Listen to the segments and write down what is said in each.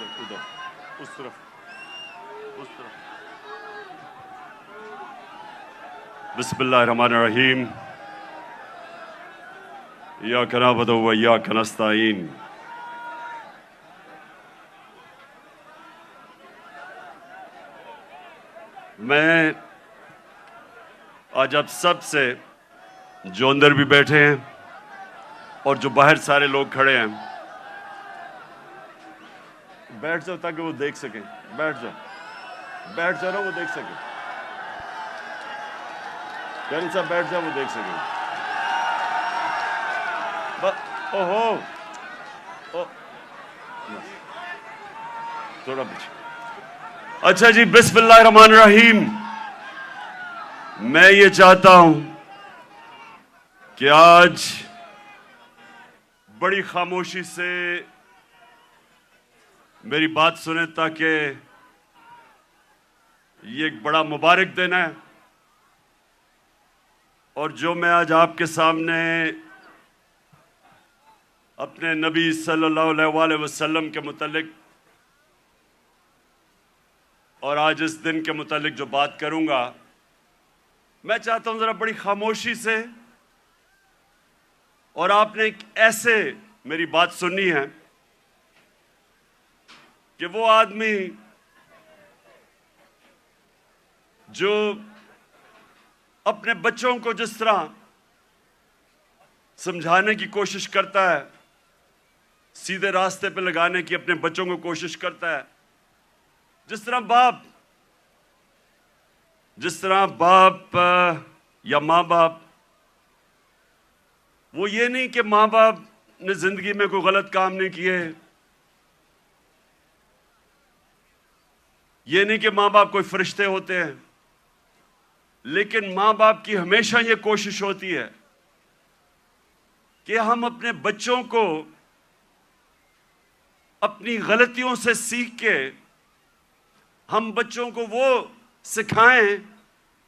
ادھر ادھر اس طرف بسم اللہ الرحمن الرحیم ایاک نعبد و ایاک نستعین میں آج آپ سب سے جو اندر بھی بیٹھے ہیں اور جو باہر سارے لوگ کھڑے ہیں بیٹھ جاؤ تاکہ وہ دیکھ سکیں بیٹھ جاؤ نا وہ دیکھ سکیں یعنی صاحب بیٹھ جاؤ وہ دیکھ سکیں تھوڑا پیچھے اچھا جی بسم اللہ الرحمن الرحیم میں یہ چاہتا ہوں کہ آج بڑی خاموشی سے میری بات سنیں تاکہ یہ ایک بڑا مبارک دن ہے اور جو میں آج آپ کے سامنے اپنے نبی صلی اللہ علیہ وآلہ وسلم کے متعلق اور آج اس دن کے متعلق جو بات کروں گا میں چاہتا ہوں ذرا بڑی خاموشی سے اور آپ نے ایک ایسے میری بات سننی ہے کہ وہ آدمی جو اپنے بچوں کو جس طرح سمجھانے کی کوشش کرتا ہے سیدھے راستے پہ لگانے کی اپنے بچوں کو کوشش کرتا ہے جس طرح باپ یا ماں باپ وہ یہ نہیں کہ ماں باپ نے زندگی میں کوئی غلط کام نہیں کیے یہ نہیں کہ ماں باپ کوئی فرشتے ہوتے ہیں لیکن ماں باپ کی ہمیشہ یہ کوشش ہوتی ہے کہ ہم اپنے بچوں کو اپنی غلطیوں سے سیکھ کے ہم بچوں کو وہ سکھائیں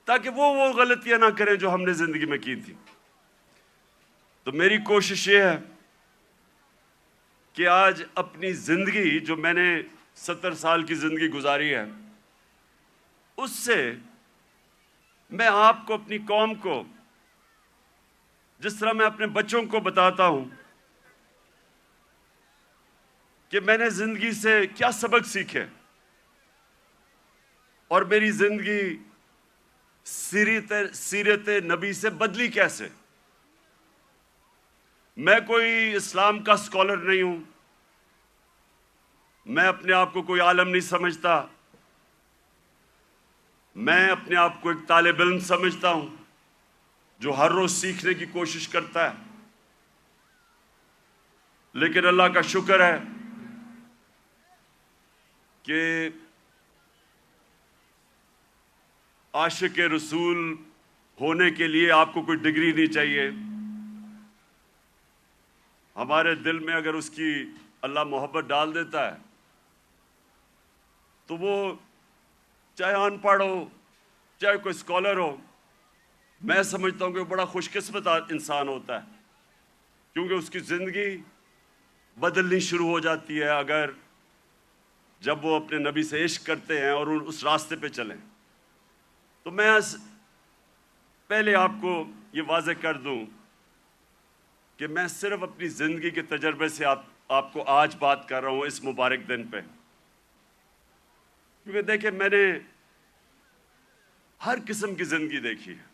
تاکہ وہ غلطیاں نہ کریں جو ہم نے زندگی میں کی تھی تو میری کوشش یہ ہے کہ آج اپنی زندگی جو میں نے 70 سال کی زندگی گزاری ہے اس سے میں آپ کو اپنی قوم کو جس طرح میں اپنے بچوں کو بتاتا ہوں کہ میں نے زندگی سے کیا سبق سیکھے اور میری زندگی سیرت نبی سے بدلی کیسے میں کوئی اسلام کا اسکالر نہیں ہوں میں اپنے آپ کو کوئی عالم نہیں سمجھتا میں اپنے آپ کو ایک طالب علم سمجھتا ہوں جو ہر روز سیکھنے کی کوشش کرتا ہے لیکن اللہ کا شکر ہے کہ عاشق رسول ہونے کے لیے آپ کو کوئی ڈگری نہیں چاہیے ہمارے دل میں اگر اس کی اللہ محبت ڈال دیتا ہے تو وہ چاہے ان پڑھ ہو چاہے کوئی اسکالر ہو میں سمجھتا ہوں کہ وہ بڑا خوش قسمت انسان ہوتا ہے کیونکہ اس کی زندگی بدلنی شروع ہو جاتی ہے اگر جب وہ اپنے نبی سے عشق کرتے ہیں اور اس راستے پہ چلیں تو میں پہلے آپ کو یہ واضح کر دوں کہ میں صرف اپنی زندگی کے تجربے سے آپ کو آج بات کر رہا ہوں اس مبارک دن پہ کیونکہ دیکھیں میں نے ہر قسم کی زندگی دیکھی ہے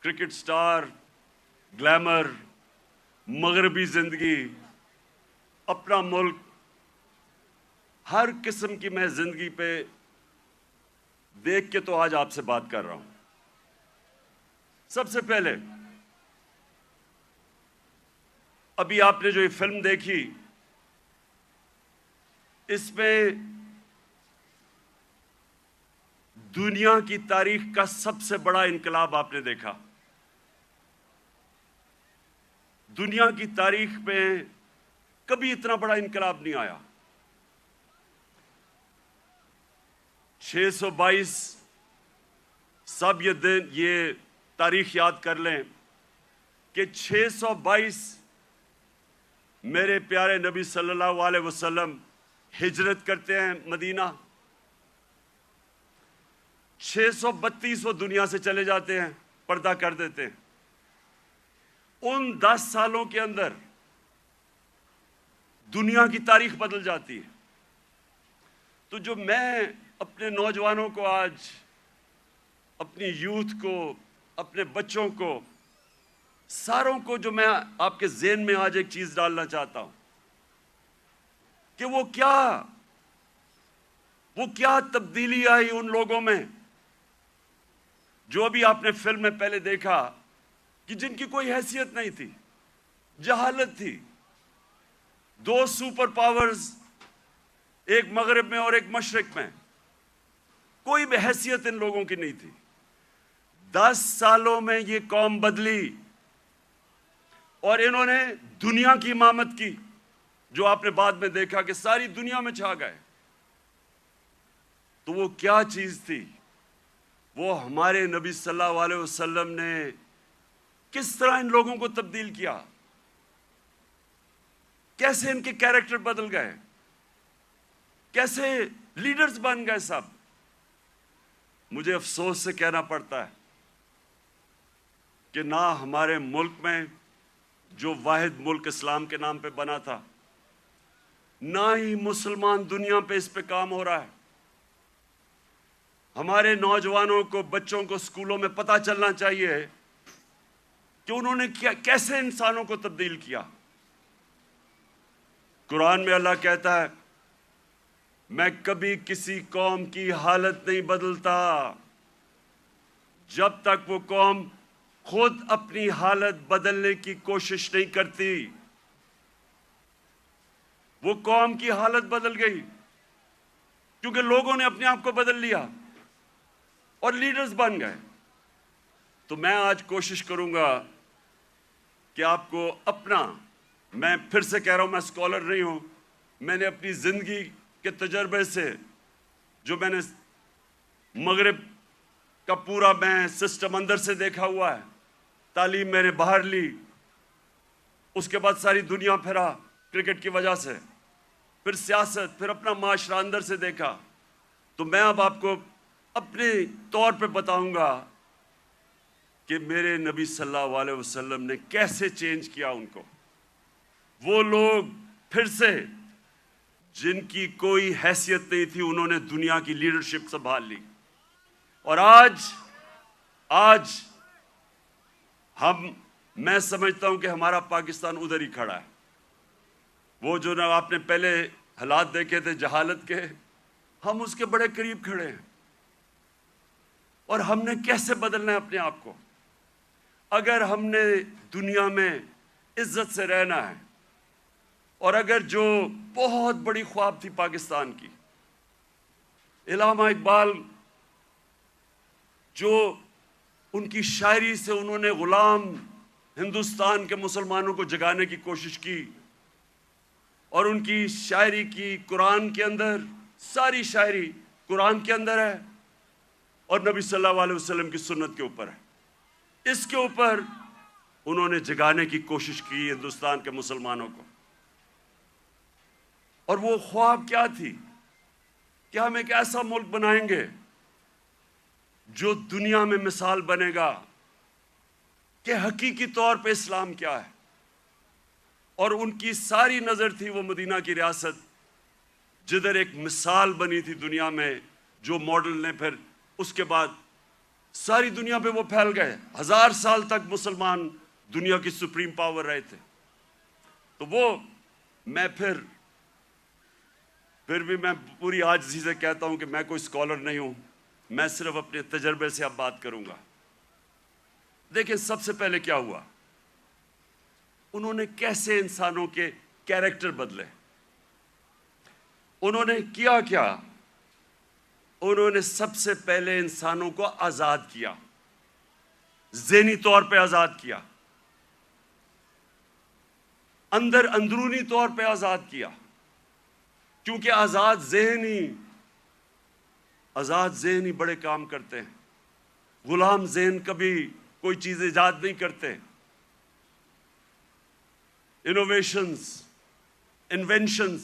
کرکٹ سٹار گلیمر مغربی زندگی اپنا ملک ہر قسم کی میں زندگی پہ دیکھ کے تو آج آپ سے بات کر رہا ہوں سب سے پہلے ابھی آپ نے جو یہ فلم دیکھی اس میں دنیا کی تاریخ کا سب سے بڑا انقلاب آپ نے دیکھا دنیا کی تاریخ میں کبھی اتنا بڑا انقلاب نہیں آیا 622 سب یہ تاریخ یاد کر لیں کہ 622 میرے پیارے نبی صلی اللہ علیہ وسلم ہجرت کرتے ہیں مدینہ، 632 وہ دنیا سے چلے جاتے ہیں، پردہ کر دیتے ہیں۔ ان 10 سالوں کے اندر دنیا کی تاریخ بدل جاتی ہے۔ تو جو میں اپنے نوجوانوں کو آج، اپنی یوتھ کو، اپنے بچوں کو، ساروں کو جو میں آپ کے ذہن میں آج ایک چیز ڈالنا چاہتا ہوں کہ وہ کیا تبدیلی آئی ان لوگوں میں جو ابھی آپ نے فلم میں پہلے دیکھا کہ جن کی کوئی حیثیت نہیں تھی، جہالت تھی۔ 2 سپر پاورز، ایک مغرب میں اور ایک مشرق میں، کوئی بھی حیثیت ان لوگوں کی نہیں تھی۔ 10 سالوں میں یہ قوم بدلی اور انہوں نے دنیا کی امامت کی، جو آپ نے بعد میں دیکھا کہ ساری دنیا میں چھا گئے۔ تو وہ کیا چیز تھی؟ وہ ہمارے نبی صلی اللہ علیہ وسلم نے کس طرح ان لوگوں کو تبدیل کیا، کیسے ان کے کیریکٹر بدل گئے، کیسے لیڈرز بن گئے سب۔ مجھے افسوس سے کہنا پڑتا ہے کہ نہ ہمارے ملک میں، جو واحد ملک اسلام کے نام پہ بنا تھا، نہ ہی مسلمان دنیا پہ اس پہ کام ہو رہا ہے۔ ہمارے نوجوانوں کو، بچوں کو اسکولوں میں پتہ چلنا چاہیے کہ انہوں نے کیسے انسانوں کو تبدیل کیا۔ قرآن میں اللہ کہتا ہے، میں کبھی کسی قوم کی حالت نہیں بدلتا جب تک وہ قوم خود اپنی حالت بدلنے کی کوشش نہیں کرتی۔ وہ قوم کی حالت بدل گئی کیونکہ لوگوں نے اپنے آپ کو بدل لیا اور لیڈرز بن گئے۔ تو میں آج کوشش کروں گا کہ آپ کو میں پھر سے کہہ رہا ہوں، میں اسکالر نہیں ہوں، میں نے اپنی زندگی کے تجربے سے، جو میں نے مغرب کا پورا میں سسٹم اندر سے دیکھا ہوا ہے، تعلیم میں نے باہر لی، اس کے بعد ساری دنیا پھرا کرکٹ کی وجہ سے، پھر سیاست، پھر اپنا معاشرہ اندر سے دیکھا، تو میں اب آپ کو اپنے طور پہ بتاؤں گا کہ میرے نبی صلی اللہ علیہ وسلم نے کیسے چینج کیا ان کو۔ وہ لوگ پھر سے، جن کی کوئی حیثیت نہیں تھی، انہوں نے دنیا کی لیڈرشپ سنبھال لی۔ اور آج میں سمجھتا ہوں کہ ہمارا پاکستان ادھر ہی کھڑا ہے۔ وہ جو آپ نے پہلے حالات دیکھے تھے جہالت کے، ہم اس کے بڑے قریب کھڑے ہیں۔ اور ہم نے کیسے بدلنا ہے اپنے آپ کو؟ اگر ہم نے دنیا میں عزت سے رہنا ہے، اور اگر جو بہت بڑی خواب تھی پاکستان کی، علامہ اقبال، جو ان کی شاعری سے انہوں نے غلام ہندوستان کے مسلمانوں کو جگانے کی کوشش کی، اور ان کی شاعری کی قرآن کے اندر، ساری شاعری قرآن کے اندر ہے اور نبی صلی اللہ علیہ وسلم کی سنت کے اوپر ہے۔ اس کے اوپر انہوں نے جگانے کی کوشش کی ہندوستان کے مسلمانوں کو۔ اور وہ خواب کیا تھی کہ ہم ایک ایسا ملک بنائیں گے جو دنیا میں مثال بنے گا کہ حقیقی طور پہ اسلام کیا ہے۔ اور ان کی ساری نظر تھی وہ مدینہ کی ریاست، جدھر ایک مثال بنی تھی دنیا میں، جو ماڈل نے پھر اس کے بعد ساری دنیا پہ وہ پھیل گئے۔ 1000 سال تک مسلمان دنیا کی سپریم پاور رہے تھے۔ تو وہ میں پھر بھی میں پوری عاجزی سے کہتا ہوں کہ میں کوئی اسکالر نہیں ہوں، میں صرف اپنے تجربے سے اب بات کروں گا۔ دیکھیں، سب سے پہلے کیا ہوا، انہوں نے کیسے انسانوں کے کیریکٹر بدلے۔ انہوں نے کیا، انہوں نے سب سے پہلے انسانوں کو آزاد کیا، ذہنی طور پہ آزاد کیا، اندرونی طور پہ آزاد کیا، کیونکہ آزاد ذہنی بڑے کام کرتے ہیں۔ غلام ذہن کبھی کوئی چیز ایجاد نہیں کرتے۔ انوویشنز، انوینشنز،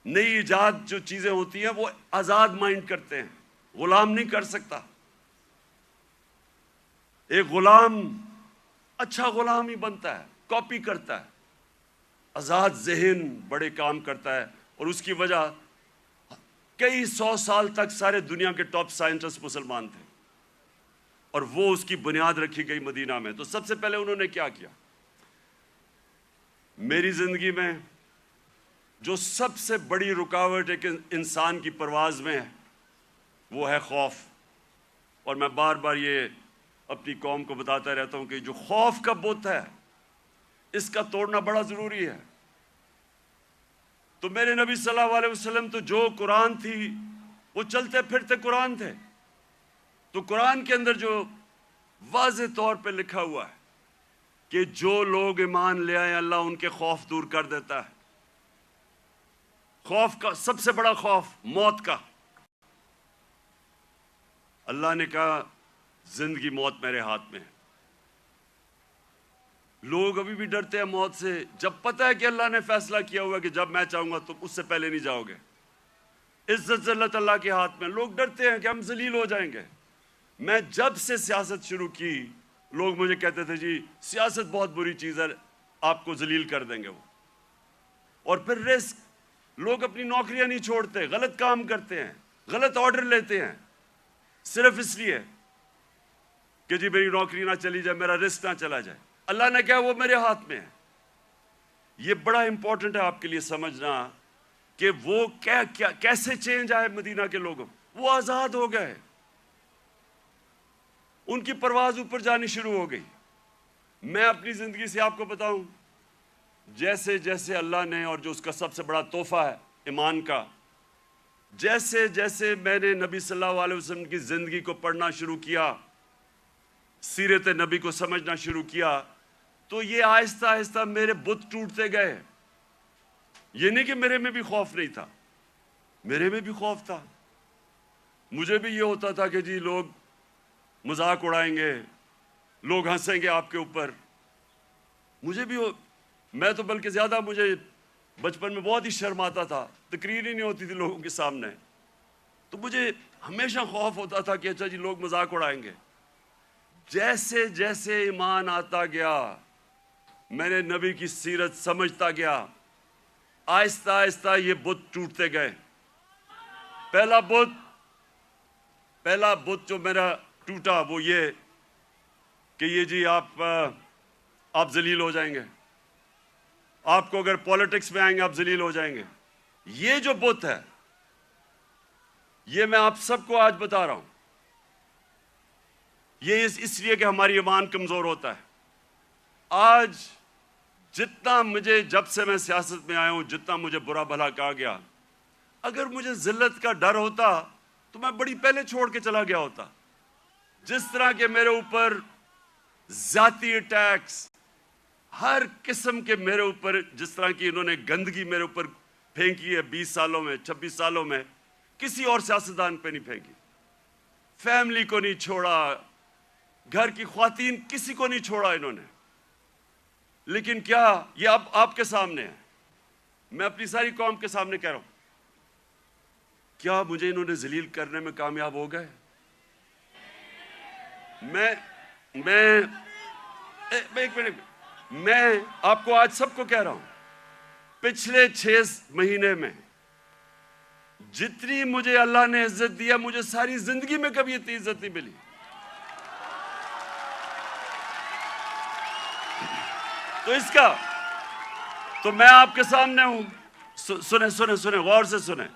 نئی ایجاد جو چیزیں ہوتی ہیں وہ آزاد مائنڈ کرتے ہیں، غلام نہیں کر سکتا. ایک غلام اچھا غلام ہی بنتا ہے، کاپی کرتا ہے. آزاد ذہن بڑے کام کرتا ہے، اور اس کی وجہ کئی 100 سال تک سارے دنیا کے ٹاپ سائنٹسٹ مسلمان تھے، اور وہ اس کی بنیاد رکھی گئی مدینہ میں. تو سب سے پہلے انہوں نے کیا کیا؟ میری زندگی میں جو سب سے بڑی رکاوٹ ایک انسان کی پرواز میں ہے وہ ہے خوف. اور میں بار بار یہ اپنی قوم کو بتاتا رہتا ہوں کہ جو خوف کا بت ہے اس کا توڑنا بڑا ضروری ہے. تو میرے نبی صلی اللہ علیہ وسلم تو جو قرآن تھی وہ چلتے پھرتے قرآن تھے. تو قرآن کے اندر جو واضح طور پہ لکھا ہوا ہے کہ جو لوگ ایمان لے آئے اللہ ان کے خوف دور کر دیتا ہے. خوف کا سب سے بڑا خوف موت کا. اللہ نے کہا زندگی موت میرے ہاتھ میں ہے. لوگ ابھی بھی ڈرتے ہیں موت سے، جب پتہ ہے کہ اللہ نے فیصلہ کیا ہوا کہ جب میں چاہوں گا تم اس سے پہلے نہیں جاؤ گے. عزت ذلت اللہ کے ہاتھ میں. لوگ ڈرتے ہیں کہ ہم ذلیل ہو جائیں گے. میں جب سے سیاست شروع کی لوگ مجھے کہتے تھے جی سیاست بہت بری چیز ہے، آپ کو ذلیل کر دیں گے وہ. اور پھر رسک، لوگ اپنی نوکریاں نہیں چھوڑتے، غلط کام کرتے ہیں، غلط آرڈر لیتے ہیں صرف اس لیے کہ جی میری نوکری نہ چلی جائے، میرا رسک نہ چلا جائے. اللہ نے کہا وہ میرے ہاتھ میں ہے. یہ بڑا امپورٹنٹ ہے آپ کے لیے سمجھنا کہ وہ کیسے چینج آئے مدینہ کے لوگوں. وہ آزاد ہو گئے، ان کی پرواز اوپر جانی شروع ہو گئی. میں اپنی زندگی سے آپ کو بتاؤں، جیسے جیسے اللہ نے، اور جو اس کا سب سے بڑا تحفہ ہے ایمان کا، جیسے جیسے میں نے نبی صلی اللہ علیہ وسلم کی زندگی کو پڑھنا شروع کیا، سیرت نبی کو سمجھنا شروع کیا، تو یہ آہستہ آہستہ میرے بت ٹوٹتے گئے. یہ نہیں کہ میرے میں بھی خوف نہیں تھا، میرے میں بھی خوف تھا. مجھے بھی یہ ہوتا تھا کہ جی لوگ مذاق اڑائیں گے، لوگ ہنسیں گے آپ کے اوپر. مجھے بھی میں تو بلکہ زیادہ، مجھے بچپن میں بہت ہی شرم آتا تھا، تقریر ہی نہیں ہوتی تھی لوگوں کے سامنے. تو مجھے ہمیشہ خوف ہوتا تھا کہ اچھا جی لوگ مذاق اڑائیں گے. جیسے جیسے ایمان آتا گیا، میں نے نبی کی سیرت سمجھتا گیا، آہستہ آہستہ یہ بت ٹوٹتے گئے. پہلا بت جو میرا ٹوٹا وہ یہ کہ یہ جی آپ ذلیل ہو جائیں گے، آپ کو اگر پولیٹکس میں آئیں گے آپ ذلیل ہو جائیں گے. یہ جو بت ہے یہ میں آپ سب کو آج بتا رہا ہوں، یہ اس لیے کہ ہماری ایمان کمزور ہوتا ہے. آج جتنا مجھے، جب سے میں سیاست میں آیا ہوں، جتنا مجھے برا بھلا کہا گیا، اگر مجھے ذلت کا ڈر ہوتا تو میں بڑی پہلے چھوڑ کے چلا گیا ہوتا. جس طرح کے میرے اوپر ذاتی اٹیکس، ہر قسم کے میرے اوپر، جس طرح کی انہوں نے گندگی میرے اوپر پھینکی ہے 20 سالوں میں، 26 سالوں میں، کسی اور سیاستدان پہ نہیں پھینکی. فیملی کو نہیں چھوڑا، گھر کی خواتین، کسی کو نہیں چھوڑا انہوں نے. لیکن کیا یہ اب آپ کے سامنے ہے، میں اپنی ساری قوم کے سامنے کہہ رہا ہوں، کیا مجھے انہوں نے ذلیل کرنے میں کامیاب ہو گئے؟ ایک منٹ، میں آپ کو آج سب کو کہہ رہا ہوں، پچھلے 6 مہینے میں جتنی مجھے اللہ نے عزت دیا، مجھے ساری زندگی میں کبھی اتنی عزت نہیں ملی. تو اس کا تو میں آپ کے سامنے ہوں. سنیں غور سے سنیں.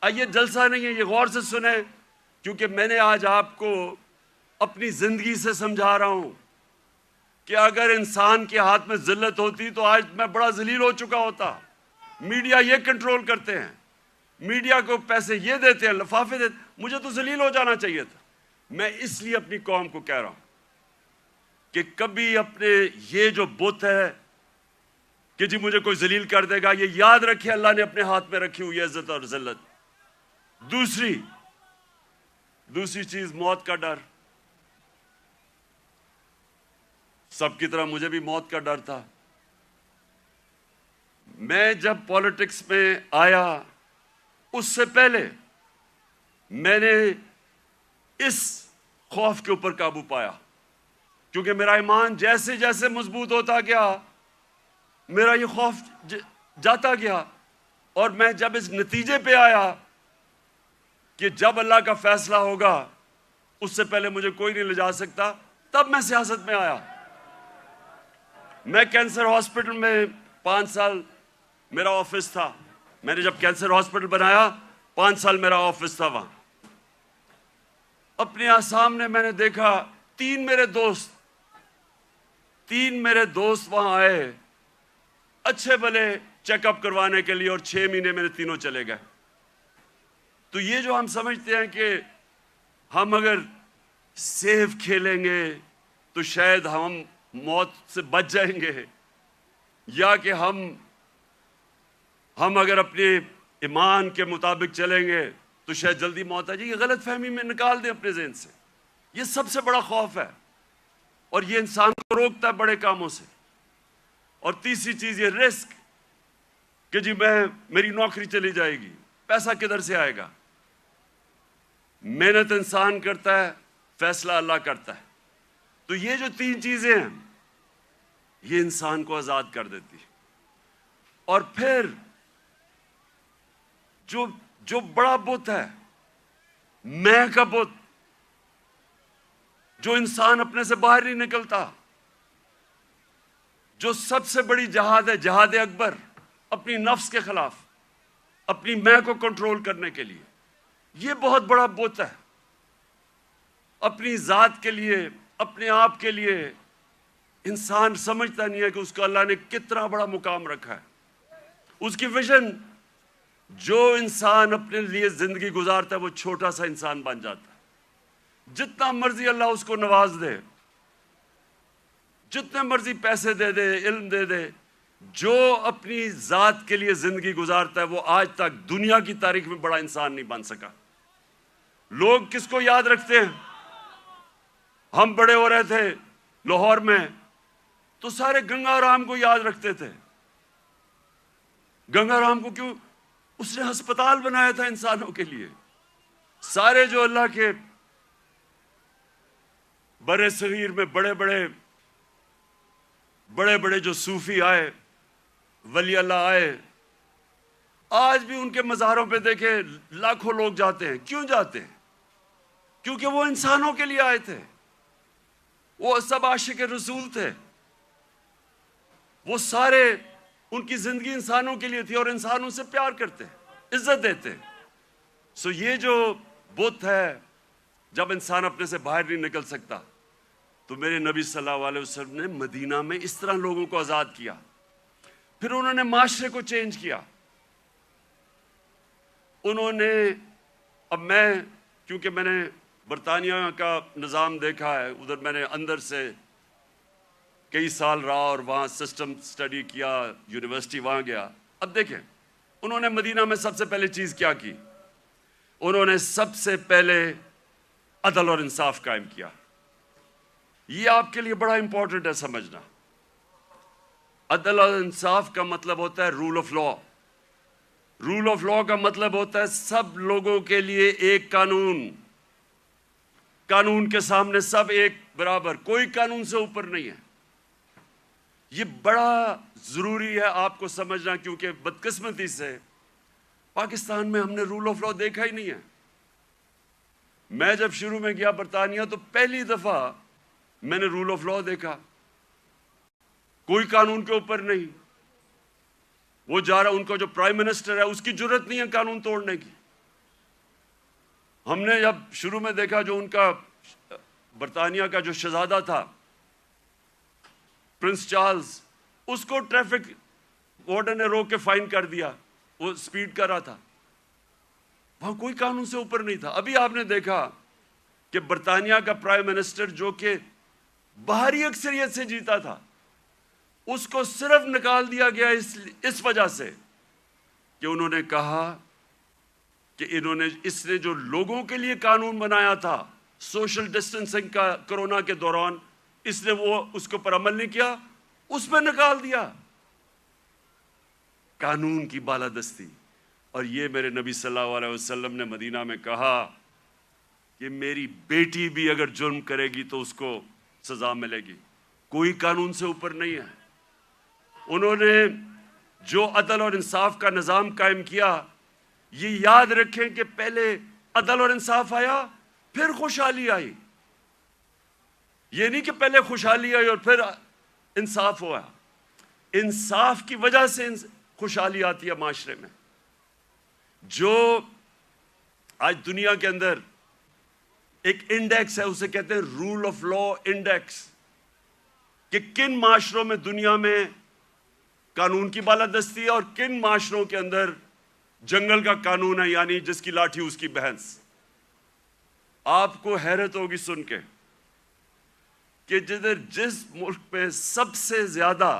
یہ جلسہ نہیں ہے، یہ غور سے سنیں، کیونکہ میں نے آج آپ کو اپنی زندگی سے سمجھا رہا ہوں کہ اگر انسان کے ہاتھ میں ذلت ہوتی تو آج میں بڑا ذلیل ہو چکا ہوتا. میڈیا یہ کنٹرول کرتے ہیں، میڈیا کو پیسے یہ دیتے ہیں، لفافے دیتے ہیں. مجھے تو ذلیل ہو جانا چاہیے تھا. میں اس لیے اپنی قوم کو کہہ رہا ہوں کہ کبھی اپنے یہ جو بت ہے کہ جی مجھے کوئی ذلیل کر دے گا، یہ یاد رکھے اللہ نے اپنے ہاتھ میں رکھی ہوئی عزت اور ذلت. دوسری چیز موت کا ڈر. سب کی طرح مجھے بھی موت کا ڈر تھا. میں جب پالیٹکس میں آیا اس سے پہلے میں نے اس خوف کے اوپر قابو پایا، کیونکہ میرا ایمان جیسے جیسے مضبوط ہوتا گیا میرا یہ خوف جاتا گیا، اور میں جب اس نتیجے پہ آیا کہ جب اللہ کا فیصلہ ہوگا اس سے پہلے مجھے کوئی نہیں لے جا سکتا، تب میں سیاست میں آیا۔ میں کینسر ہاسپٹل میں 5 سال میرا آفس تھا، میں نے جب کینسر ہاسپٹل بنایا 5 سال میرا آفس تھا وہاں۔ اپنے سامنے میں نے دیکھا 3 میرے دوست وہاں آئے اچھے بھلے چیک اپ کروانے کے لیے، اور 6 مہینے میں تینوں چلے گئے۔ تو یہ جو ہم سمجھتے ہیں کہ ہم اگر سیف کھیلیں گے تو شاید ہم موت سے بچ جائیں گے، یا کہ ہم اگر اپنے ایمان کے مطابق چلیں گے تو شاید جلدی موت آ جائے، یہ غلط فہمی میں نکال دیں اپنے ذہن سے۔ یہ سب سے بڑا خوف ہے، اور یہ انسان کو روکتا ہے بڑے کاموں سے۔ اور تیسری چیز یہ رسک، کہ جی میری نوکری چلی جائے گی، پیسہ کدھر سے آئے گا؟ محنت انسان کرتا ہے، فیصلہ اللہ کرتا ہے۔ تو یہ جو 3 چیزیں ہیں یہ انسان کو آزاد کر دیتی۔ اور پھر جو بڑا بت ہے، میں کا بت، جو انسان اپنے سے باہر نہیں نکلتا، جو سب سے بڑی جہاد ہے، جہاد اکبر، اپنی نفس کے خلاف، اپنی میں کو کنٹرول کرنے کے لیے، یہ بہت بڑا بت ہے۔ اپنی ذات کے لیے، اپنے آپ کے لیے انسان سمجھتا نہیں ہے کہ اس کو اللہ نے کتنا بڑا مقام رکھا ہے۔ اس کی ویژن، جو انسان اپنے لیے زندگی گزارتا ہے وہ چھوٹا سا انسان بن جاتا ہے۔ جتنا مرضی اللہ اس کو نواز دے، جتنے مرضی پیسے دے دے، علم دے دے، جو اپنی ذات کے لیے زندگی گزارتا ہے وہ آج تک دنیا کی تاریخ میں بڑا انسان نہیں بن سکا۔ لوگ کس کو یاد رکھتے ہیں؟ ہم بڑے ہو رہے تھے لاہور میں تو سارے گنگا رام کو یاد رکھتے تھے۔ گنگا رام کو کیوں؟ اس نے ہسپتال بنایا تھا انسانوں کے لیے۔ سارے جو اللہ کے برے صغیر میں بڑے بڑے جو صوفی آئے، ولی اللہ آئے، آج بھی ان کے مزاروں پہ دیکھیں لاکھوں لوگ جاتے ہیں۔ کیوں جاتے ہیں؟ کیونکہ وہ انسانوں کے لیے آئے تھے، وہ سب عاشق رسول تھے، وہ سارے ان کی زندگی انسانوں کے لیے تھی، اور انسانوں سے پیار کرتے، عزت دیتے۔ سو یہ جو بت ہے، جب انسان اپنے سے باہر نہیں نکل سکتا، تو میرے نبی صلی اللہ علیہ وسلم نے مدینہ میں اس طرح لوگوں کو آزاد کیا۔ پھر انہوں نے معاشرے کو چینج کیا۔ انہوں نے، اب کیونکہ میں نے برطانیہ کا نظام دیکھا ہے، ادھر میں نے اندر سے کئی سال رہا اور وہاں سسٹم سٹڈی کیا، یونیورسٹی وہاں گیا۔ اب دیکھیں انہوں نے مدینہ میں سب سے پہلے چیز کیا کی؟ انہوں نے سب سے پہلے عدل اور انصاف قائم کیا۔ یہ آپ کے لیے بڑا امپورٹنٹ ہے سمجھنا۔ عدل اور انصاف کا مطلب ہوتا ہے rule of law. Rule of law کا مطلب ہوتا ہے سب لوگوں کے لیے ایک قانون، قانون کے سامنے سب ایک برابر، کوئی قانون سے اوپر نہیں ہے۔ یہ بڑا ضروری ہے آپ کو سمجھنا، کیونکہ بدقسمتی سے پاکستان میں ہم نے رول آف لا دیکھا ہی نہیں ہے۔ میں جب شروع میں گیا برطانیہ تو پہلی دفعہ میں نے رول آف لا دیکھا، کوئی قانون کے اوپر نہیں۔ وہ جا رہا، ان کا جو پرائم منسٹر ہے اس کی جرت نہیں ہے قانون توڑنے کی۔ ہم نے جب شروع میں دیکھا جو ان کا برطانیہ کا جو شہزادہ تھا پرنس چارلز، اس کو ٹریفک وارڈن نے روک کے فائن کر دیا، وہ سپیڈ کر رہا تھا۔ وہاں کوئی قانون سے اوپر نہیں تھا۔ ابھی آپ نے دیکھا کہ برطانیہ کا پرائم منسٹر جو کہ باہری اکثریت سے جیتا تھا، اس کو صرف نکال دیا گیا اس وجہ سے کہ انہوں نے کہا کہ اس نے جو لوگوں کے لیے قانون بنایا تھا سوشل ڈسٹنسنگ کا کرونا کے دوران، اس نے اس کے اوپر عمل نہیں کیا، اس پہ نکال دیا۔ قانون کی بالادستی، اور یہ میرے نبی صلی اللہ علیہ وسلم نے مدینہ میں کہا کہ میری بیٹی بھی اگر جرم کرے گی تو اس کو سزا ملے گی، کوئی قانون سے اوپر نہیں ہے۔ انہوں نے جو عدل اور انصاف کا نظام قائم کیا، یہ یاد رکھیں کہ پہلے عدل اور انصاف آیا پھر خوشحالی آئی، یہ نہیں کہ پہلے خوشحالی آئی اور پھر انصاف ہوا۔ انصاف کی وجہ سے خوشحالی آتی ہے معاشرے میں۔ جو آج دنیا کے اندر ایک انڈیکس ہے، اسے کہتے ہیں رول آف لا انڈیکس، کہ کن معاشروں میں دنیا میں قانون کی بالادستی ہے اور کن معاشروں کے اندر جنگل کا قانون ہے، یعنی جس کی لاٹھی اس کی بھینس۔ آپ کو حیرت ہوگی سن کے کہ جس ملک میں سب سے زیادہ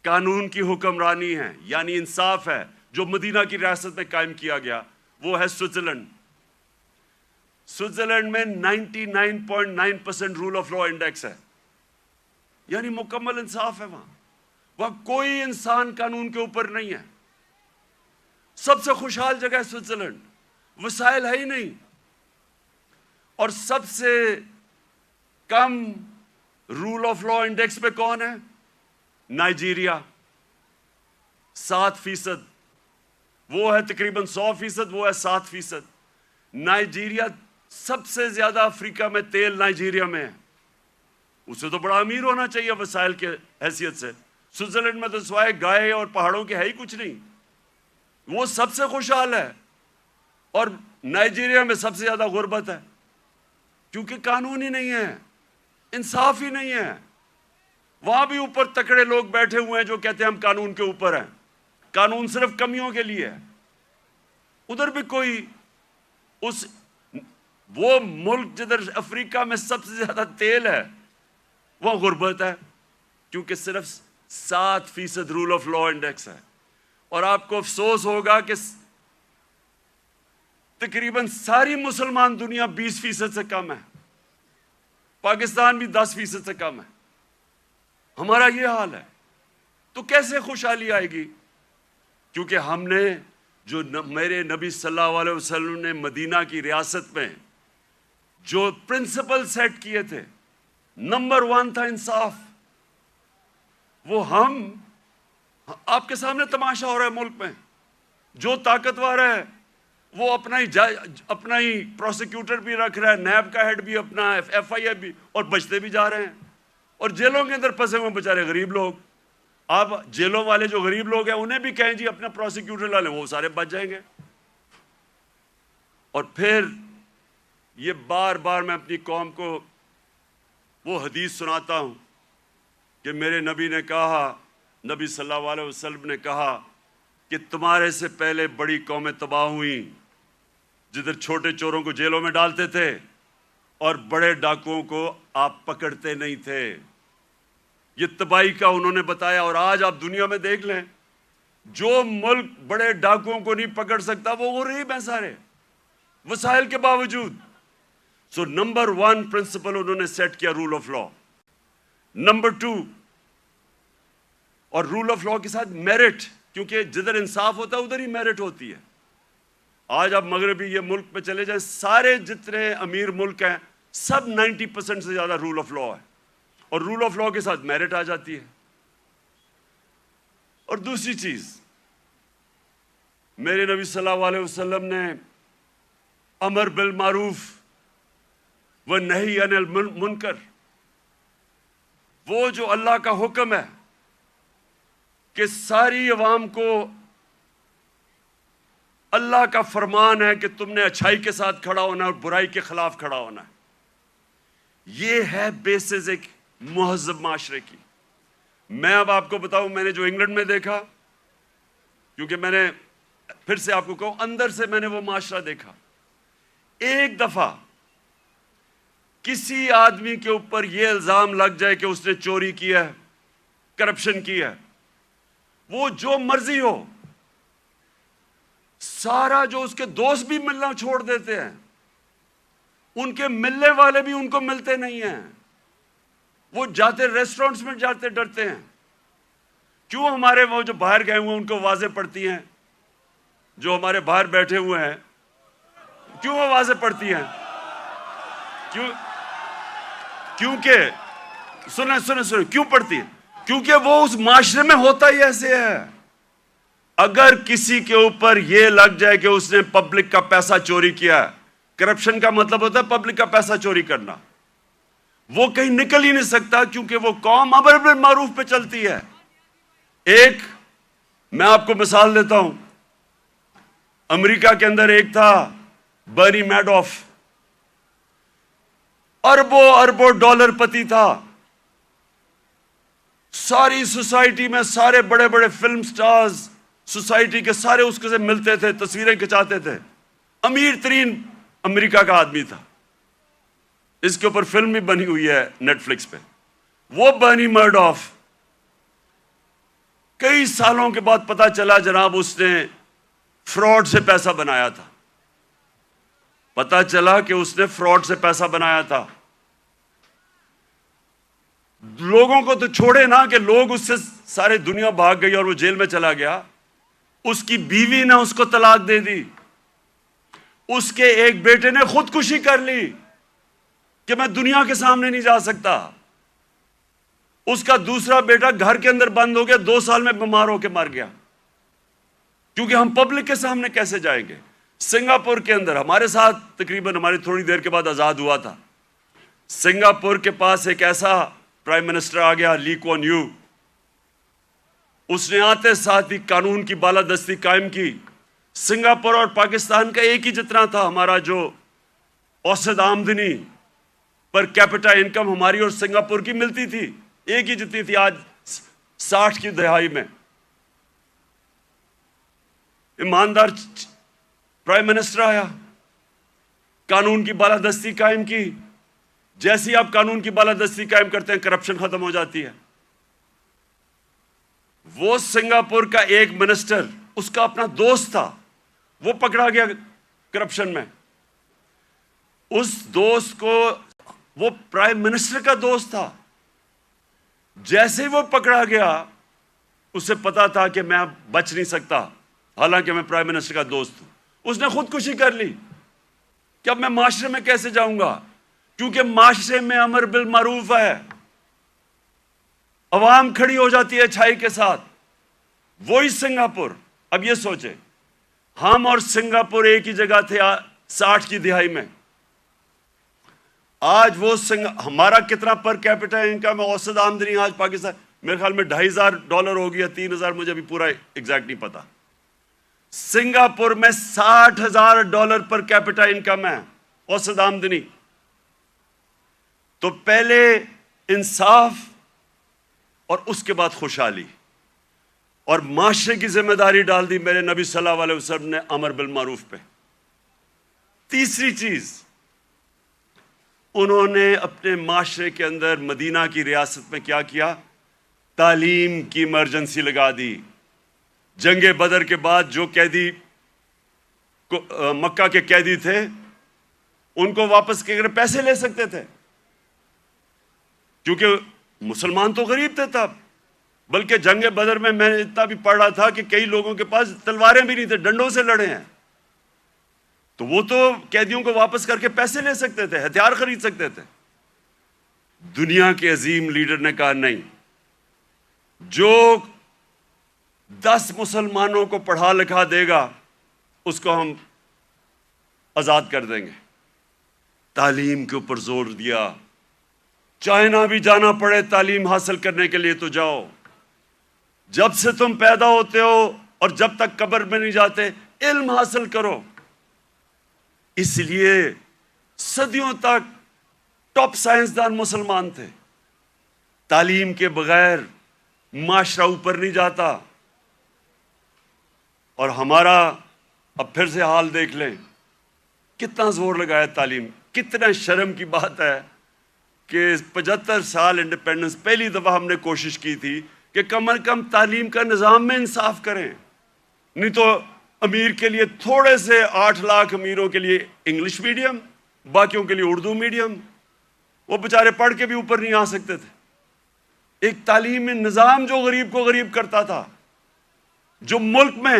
قانون کی حکمرانی ہے، یعنی انصاف ہے، جو مدینہ کی ریاست میں قائم کیا گیا، وہ ہے سوئٹزرلینڈ۔ سوئٹزرلینڈ میں 99.9% رول آف لا انڈیکس ہے، یعنی مکمل انصاف ہے وہاں کوئی انسان قانون کے اوپر نہیں ہے۔ سب سے خوشحال جگہ ہے سوئٹزرلینڈ، وسائل ہے ہی نہیں۔ اور سب سے کم رول آف لا انڈیکس پہ کون ہے؟ نائجیریا، 7%۔ وہ ہے تقریباً 100%، وہ ہے 7%۔ نائجیریا سب سے زیادہ افریقہ میں تیل نائجیریا میں ہے، اسے تو بڑا امیر ہونا چاہیے وسائل کے حیثیت سے۔ سوئٹزرلینڈ میں تو سوائے گائے اور پہاڑوں کے ہے ہی کچھ نہیں، وہ سب سے خوشحال ہے۔ اور نائجیریا میں سب سے زیادہ غربت ہے، کیونکہ قانون ہی نہیں ہے، انصاف ہی نہیں ہے۔ وہاں بھی اوپر تکڑے لوگ بیٹھے ہوئے ہیں جو کہتے ہیں ہم قانون کے اوپر ہیں، قانون صرف کمیوں کے لیے ہے۔ ادھر بھی کوئی وہ ملک جدھر افریقہ میں سب سے زیادہ تیل ہے، وہاں غربت ہے، کیونکہ صرف 7% رول آف لا انڈیکس ہے۔ اور آپ کو افسوس ہوگا کہ تقریباً ساری مسلمان دنیا 20% سے کم ہے، پاکستان بھی 10% سے کم ہے، ہمارا یہ حال ہے۔ تو کیسے خوشحالی آئے گی؟ کیونکہ ہم نے جو میرے نبی صلی اللہ علیہ وسلم نے مدینہ کی ریاست میں جو پرنسپل سیٹ کیے تھے، نمبر 1 تھا انصاف۔ وہ آپ کے سامنے تماشا ہو رہا ہے ملک میں، جو طاقتور ہے وہ اپنا ہی پروسیکیوٹر بھی رکھ رہا ہے، نیب کا ہیڈ بھی اپنا، ایف آئی اے بھی، اور بچتے بھی جا رہے ہیں۔ اور جیلوں کے اندر پھنسے ہوئے بیچارے غریب لوگ۔ آپ جیلوں والے جو غریب لوگ ہیں انہیں بھی کہیں جی اپنا پروسیکیوٹر لا لیں، وہ سارے بچ جائیں گے۔ اور پھر یہ بار بار میں اپنی قوم کو وہ حدیث سناتا ہوں کہ میرے نبی نے کہا، نبی صلی اللہ علیہ وسلم نے کہا کہ تمہارے سے پہلے بڑی قومیں تباہ ہوئیں جدھر چھوٹے چوروں کو جیلوں میں ڈالتے تھے اور بڑے ڈاکوؤں کو آپ پکڑتے نہیں تھے۔ یہ تباہی کا انہوں نے بتایا۔ اور آج آپ دنیا میں دیکھ لیں، جو ملک بڑے ڈاکوؤں کو نہیں پکڑ سکتا وہ غریب ہیں سارے، وسائل کے باوجود۔ سو نمبر 1 پرنسپل انہوں نے سیٹ کیا رول آف لا۔ نمبر 2، اور رول آف لا کے ساتھ میرٹ، کیونکہ جدھر انصاف ہوتا ہے ادھر ہی میرٹ ہوتی ہے۔ آج آپ مغربی یہ ملک پہ چلے جائیں، سارے جتنے امیر ملک ہیں سب 90% سے زیادہ رول آف لا ہے، اور رول آف لا کے ساتھ میرٹ آ جاتی ہے۔ اور دوسری چیز، میرے نبی صلی اللہ علیہ وسلم نے امر بالمعروف و نہی عن المنکر، وہ جو اللہ کا حکم ہے کہ ساری عوام کو اللہ کا فرمان ہے کہ تم نے اچھائی کے ساتھ کھڑا ہونا اور برائی کے خلاف کھڑا ہونا ہے، یہ ہے بیسز ایک مہذب معاشرے کی۔ میں اب آپ کو بتاؤں، میں نے جو انگلینڈ میں دیکھا، کیونکہ میں نے پھر سے آپ کو کہوں اندر سے میں نے وہ معاشرہ دیکھا، ایک دفعہ کسی آدمی کے اوپر یہ الزام لگ جائے کہ اس نے چوری کی ہے، کرپشن کی ہے، وہ جو مرضی ہو، سارا جو اس کے دوست بھی ملنا چھوڑ دیتے ہیں، ان کے ملنے والے بھی ان کو ملتے نہیں ہیں، وہ جاتے ریسٹورنٹس میں جاتے ڈرتے ہیں۔ کیوں؟ ہمارے وہ جو باہر گئے ہوئے ان کو واضح پڑتی ہیں جو ہمارے باہر بیٹھے ہوئے ہیں کیوں آوازیں پڑتی ہیں؟ کیونکہ سنیں کیوں پڑتی ہے؟ کیونکہ وہ اس معاشرے میں ہوتا ہی ایسے ہے. اگر کسی کے اوپر یہ لگ جائے کہ اس نے پبلک کا پیسہ چوری کیا ہے، کرپشن کا مطلب ہوتا ہے پبلک کا پیسہ چوری کرنا، وہ کہیں نکل ہی نہیں سکتا، کیونکہ وہ قوم امر بالمعروف پہ چلتی ہے. میں آپ کو مثال دیتا ہوں. امریکہ کے اندر ایک تھا برنی میڈوف، اربوں ڈالر پتی تھا. ساری سوسائٹی میں سارے بڑے بڑے فلم سٹارز سوسائٹی کے سارے اس کے سے ملتے تھے، تصویریں کھچاتے تھے. امیر ترین امریکہ کا آدمی تھا. اس کے اوپر فلم بھی بنی ہوئی ہے نیٹ فلکس پہ. وہ برنی میڈوف کئی سالوں کے بعد پتا چلا جناب اس نے فراڈ سے پیسہ بنایا تھا. پتا چلا کہ اس نے فراڈ سے پیسہ بنایا تھا. لوگوں کو تو چھوڑے نا کہ لوگ اس سے سارے دنیا بھاگ گئی اور وہ جیل میں چلا گیا. اس کی بیوی نے اس کو طلاق دے دی. اس کے ایک بیٹے نے خودکشی کر لی کہ میں دنیا کے سامنے نہیں جا سکتا. اس کا دوسرا بیٹا گھر کے اندر بند ہو گیا، 2 سال میں بیمار ہو کے مر گیا. کیونکہ ہم پبلک کے سامنے کیسے جائیں گے؟ سنگاپور کے اندر ہمارے ساتھ تقریباً ہماری تھوڑی دیر کے بعد آزاد ہوا تھا. سنگاپور کے پاس ایک ایسا پرائم منسٹر آ گیا، لی کوان یو. اس نے آتے ساتھ ہی قانون کی بالادستی قائم کی. سنگاپور اور پاکستان کا ایک ہی جتنا تھا. ہمارا جو اوسط آمدنی پر کیپٹا انکم ہماری اور سنگاپور کی ملتی تھی، ایک ہی جتنی تھی. آج 60 کی دہائی میں ایماندار پرائم منسٹر آیا، قانون کی بالادستی قائم کی. جیسے ہی آپ قانون کی بالادستی قائم کرتے ہیں کرپشن ختم ہو جاتی ہے. وہ سنگاپور کا ایک منسٹر، اس کا اپنا دوست تھا، وہ پکڑا گیا کرپشن میں. اس دوست کو، وہ پرائم منسٹر کا دوست تھا، جیسے ہی وہ پکڑا گیا اسے پتا تھا کہ میں بچ نہیں سکتا، حالانکہ میں پرائم منسٹر کا دوست ہوں. اس نے خودکشی کر لی کہ اب میں معاشرے میں کیسے جاؤں گا، کیونکہ معاشرے میں امر بالمعروف ہے. عوام کھڑی ہو جاتی ہے اچھائی کے ساتھ. وہی سنگاپور. اب یہ سوچیں، ہم اور سنگاپور ایک ہی جگہ تھے 60 کی دہائی میں. آج وہ ہمارا کتنا پر کیپٹا انکم ہے، اوسط آمدنی آج پاکستان میرے خیال میں $2,500 ہو گیا، 3,000 مجھے ابھی پورا ایگزیکٹ نہیں پتا. سنگاپور میں $60,000 پر کیپٹا انکم ہے، اوسط آمدنی. تو پہلے انصاف اور اس کے بعد خوشحالی اور معاشرے کی ذمہ داری ڈال دی میرے نبی صلی اللہ علیہ وسلم نے امر بالمعروف پہ. تیسری چیز، انہوں نے اپنے معاشرے کے اندر مدینہ کی ریاست میں کیا کیا؟ تعلیم کی ایمرجنسی لگا دی. جنگ بدر کے بعد جو قیدی مکہ کے قیدی تھے ان کو واپس کے پیسے لے سکتے تھے، کیونکہ مسلمان تو غریب تھے تب. بلکہ جنگ بدر میں نے اتنا بھی پڑھ رہا تھا کہ کئی لوگوں کے پاس تلواریں بھی نہیں تھے، ڈنڈوں سے لڑے ہیں. تو وہ تو قیدیوں کو واپس کر کے پیسے لے سکتے تھے، ہتھیار خرید سکتے تھے. دنیا کے عظیم لیڈر نے کہا نہیں، جو 10 مسلمانوں کو پڑھا لکھا دے گا اس کو ہم آزاد کر دیں گے. تعلیم کے اوپر زور دیا. چائنا بھی جانا پڑے تعلیم حاصل کرنے کے لیے تو جاؤ. جب سے تم پیدا ہوتے ہو اور جب تک قبر میں نہیں جاتے علم حاصل کرو. اس لیے صدیوں تک ٹاپ سائنسدان مسلمان تھے. تعلیم کے بغیر معاشرہ اوپر نہیں جاتا. اور ہمارا اب پھر سے حال دیکھ لیں، کتنا زور لگایا تعلیم. کتنا شرم کی بات ہے کہ 75 سال انڈیپینڈنس پہلی دفعہ ہم نے کوشش کی تھی کہ کم از کم تعلیم کا نظام میں انصاف کریں. نہیں تو امیر کے لیے تھوڑے سے 8 لاکھ امیروں کے لیے انگلش میڈیم، باقیوں کے لیے اردو میڈیم. وہ بیچارے پڑھ کے بھی اوپر نہیں آ سکتے تھے. ایک تعلیمی نظام جو غریب کو غریب کرتا تھا، جو ملک میں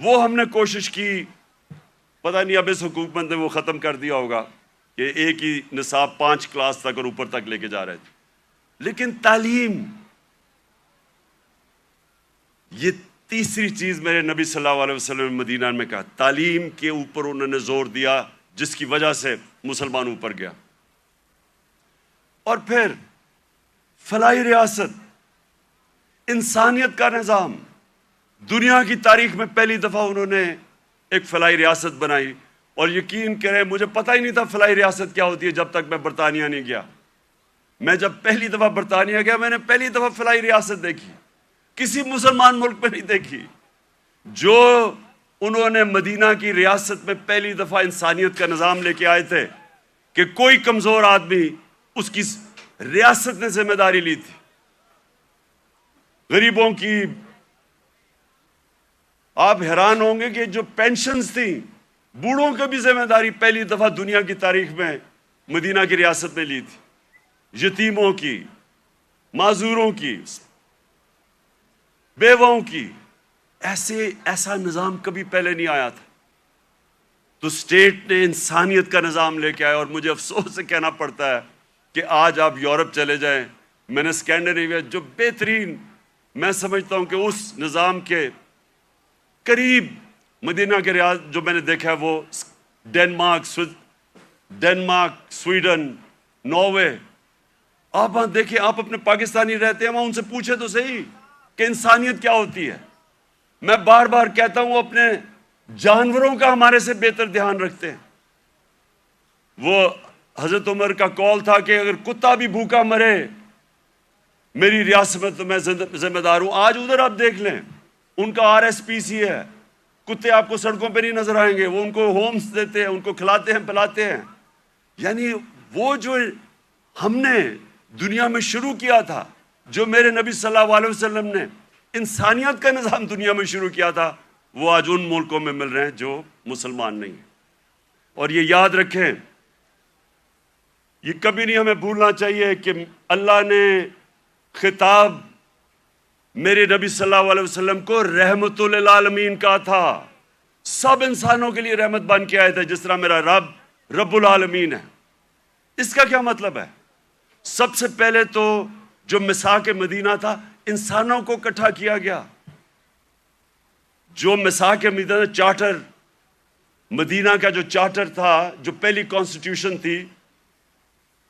وہ ہم نے کوشش کی، پتہ نہیں اب اس حکومت نے وہ ختم کر دیا ہوگا کہ ایک ہی نصاب 5 کلاس تک اور اوپر تک لے کے جا رہے تھے، لیکن تعلیم، یہ تیسری چیز میرے نبی صلی اللہ علیہ وسلم نے مدینہ میں کہا، تعلیم کے اوپر انہوں نے زور دیا، جس کی وجہ سے مسلمان اوپر گیا۔ اور پھر فلاحی ریاست، انسانیت کا نظام، دنیا کی تاریخ میں پہلی دفعہ انہوں نے ایک فلاحی ریاست بنائی، اور یقین کریں مجھے پتہ ہی نہیں تھا فلاحی ریاست کیا ہوتی ہے جب تک میں برطانیہ نہیں گیا۔ میں جب پہلی دفعہ برطانیہ گیا، میں نے پہلی دفعہ فلاحی ریاست دیکھی، کسی مسلمان ملک میں نہیں دیکھی۔ جو انہوں نے مدینہ کی ریاست میں پہلی دفعہ انسانیت کا نظام لے کے آئے تھے کہ کوئی کمزور آدمی، اس کی ریاست نے ذمہ داری لی تھی، غریبوں کی۔ آپ حیران ہوں گے کہ جو پینشنز تھیں، بوڑھوں کی بھی ذمہ داری پہلی دفعہ دنیا کی تاریخ میں مدینہ کی ریاست نے لی تھی، یتیموں کی، معذوروں کی، بیواؤں کی۔ ایسا نظام کبھی پہلے نہیں آیا تھا۔ تو اسٹیٹ نے انسانیت کا نظام لے کے آیا، اور مجھے افسوس سے کہنا پڑتا ہے کہ آج آپ یورپ چلے جائیں، میں نے اسکینڈینیویا جو بہترین، میں سمجھتا ہوں کہ اس نظام کے قریب مدینہ کے ریاض جو میں نے دیکھا ہے وہ ڈنمارک، سویڈن، ناروے۔ آپ وہاں دیکھیں، آپ اپنے پاکستانی رہتے ہیں وہاں، ان سے پوچھے تو صحیح کہ انسانیت کیا ہوتی ہے۔ میں بار بار کہتا ہوں، اپنے جانوروں کا ہمارے سے بہتر دھیان رکھتے ہیں۔ وہ حضرت عمر کا قول تھا کہ اگر کتا بھی بھوکا مرے میری ریاست میں تو میں ذمہ دار ہوں۔ آج ادھر آپ دیکھ لیں، ان کا RSPC ہے، کتے آپ کو سڑکوں پہ نہیں نظر آئیں گے، وہ ان کو ہومز دیتے ہیں، ان کو کھلاتے ہیں پلاتے ہیں۔ یعنی وہ جو ہم نے دنیا میں شروع کیا تھا، جو میرے نبی صلی اللہ علیہ وسلم نے انسانیت کا نظام دنیا میں شروع کیا تھا، وہ آج ان ملکوں میں مل رہے ہیں جو مسلمان نہیں ہیں۔ اور یہ یاد رکھیں، یہ کبھی نہیں ہمیں بھولنا چاہیے کہ اللہ نے خطاب میرے نبی صلی اللہ علیہ وسلم کو رحمت للعالمین کہا تھا۔ سب انسانوں کے لیے رحمت بن کے آئے تھے، جس طرح میرا رب رب العالمین ہے۔ اس کا کیا مطلب ہے؟ سب سے پہلے تو جو میثاق مدینہ تھا، انسانوں کو اکٹھا کیا گیا۔ جو میثاق مدینہ چارٹر، مدینہ کا جو چارٹر تھا، جو پہلی کانسٹیٹیوشن تھی،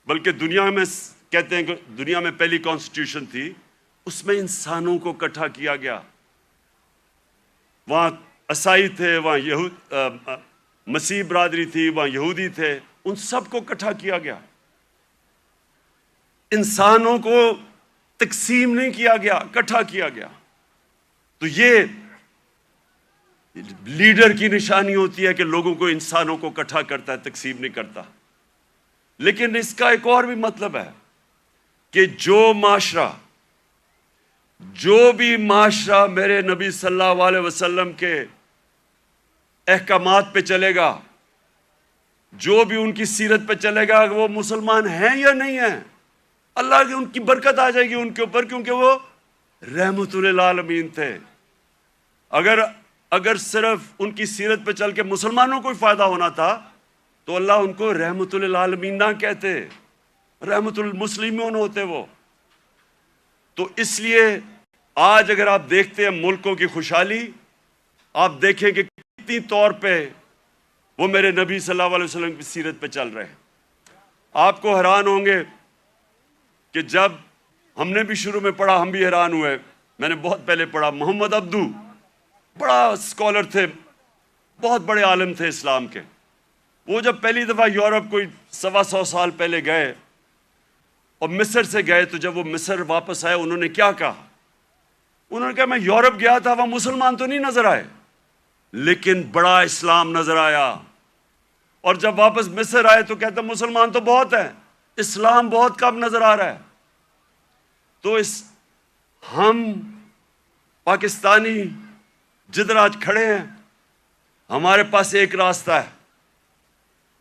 بلکہ دنیا میں کہتے ہیں کہ دنیا میں پہلی کانسٹیٹیوشن تھی، اس میں انسانوں کو اکٹھا کیا گیا۔ وہاں عیسائی تھے، وہاں مسیح برادری تھی، وہاں یہودی تھے، ان سب کو اکٹھا کیا گیا۔ انسانوں کو تقسیم نہیں کیا گیا، اکٹھا کیا گیا۔ تو یہ لیڈر کی نشانی ہوتی ہے کہ لوگوں کو، انسانوں کو اکٹھا کرتا ہے، تقسیم نہیں کرتا۔ لیکن اس کا ایک اور بھی مطلب ہے کہ جو بھی معاشرہ میرے نبی صلی اللہ علیہ وسلم کے احکامات پہ چلے گا، جو بھی ان کی سیرت پہ چلے گا، وہ مسلمان ہیں یا نہیں ہیں، اللہ کی ان کی برکت آ جائے گی ان کے اوپر، کیونکہ وہ رحمت للعالمین تھے۔ اگر صرف ان کی سیرت پہ چل کے مسلمانوں کو ہی فائدہ ہونا تھا تو اللہ ان کو رحمت للعالمین نہ کہتے، رحمت المسلمون ہوتے وہ۔ تو اس لیے آج اگر آپ دیکھتے ہیں ملکوں کی خوشحالی، آپ دیکھیں کہ کتنی طور پہ وہ میرے نبی صلی اللہ علیہ وسلم کی سیرت پہ چل رہے ہیں۔ آپ کو حیران ہوں گے کہ جب ہم نے بھی شروع میں پڑھا، ہم بھی حیران ہوئے۔ میں نے بہت پہلے پڑھا، محمد عبدو بڑا اسکالر تھے، بہت بڑے عالم تھے اسلام کے۔ وہ جب پہلی دفعہ یورپ کوئی 125 سال پہلے گئے اور مصر سے گئے، تو جب وہ مصر واپس آئے، انہوں نے کیا کہا؟ انہوں نے کہا میں یورپ گیا تھا، وہاں مسلمان تو نہیں نظر آئے، لیکن بڑا اسلام نظر آیا۔ اور جب واپس مصر آئے تو کہتے مسلمان تو بہت ہیں، اسلام بہت کم نظر آ رہا ہے۔ تو ہم پاکستانی جدھر آج کھڑے ہیں، ہمارے پاس ایک راستہ ہے،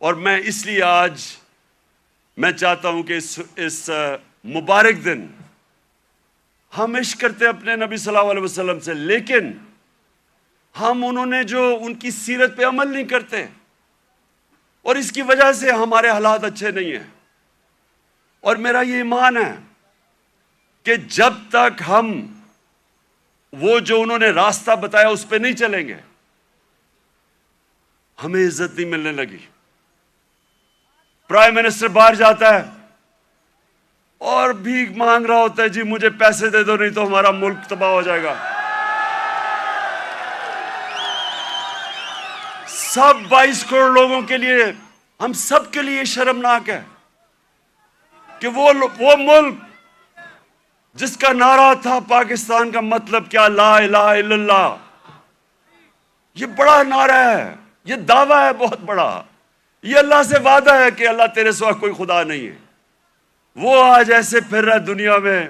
اور میں اس لیے آج میں چاہتا ہوں کہ اس مبارک دن ہم عشق کرتے ہیں اپنے نبی صلی اللہ علیہ وسلم سے، لیکن ہم انہوں نے جو ان کی سیرت پہ عمل نہیں کرتے، اور اس کی وجہ سے ہمارے حالات اچھے نہیں ہیں۔ اور میرا یہ ایمان ہے کہ جب تک ہم وہ جو انہوں نے راستہ بتایا اس پہ نہیں چلیں گے، ہمیں عزت نہیں ملنے لگی۔ پرائم منسٹر باہر جاتا ہے اور بھیک مانگ رہا ہوتا ہے، جی مجھے پیسے دے دو نہیں تو ہمارا ملک تباہ ہو جائے گا۔ سب 22 کروڑ لوگوں کے لیے، ہم سب کے لیے شرمناک ہے کہ وہ ملک جس کا نعرہ تھا پاکستان کا مطلب کیا، لا الہ الا اللہ، یہ بڑا نعرہ ہے، یہ دعویٰ ہے بہت بڑا، یہ اللہ سے وعدہ ہے کہ اللہ تیرے سوا کوئی خدا نہیں ہے۔ وہ آج ایسے پھر رہا ہے دنیا میں،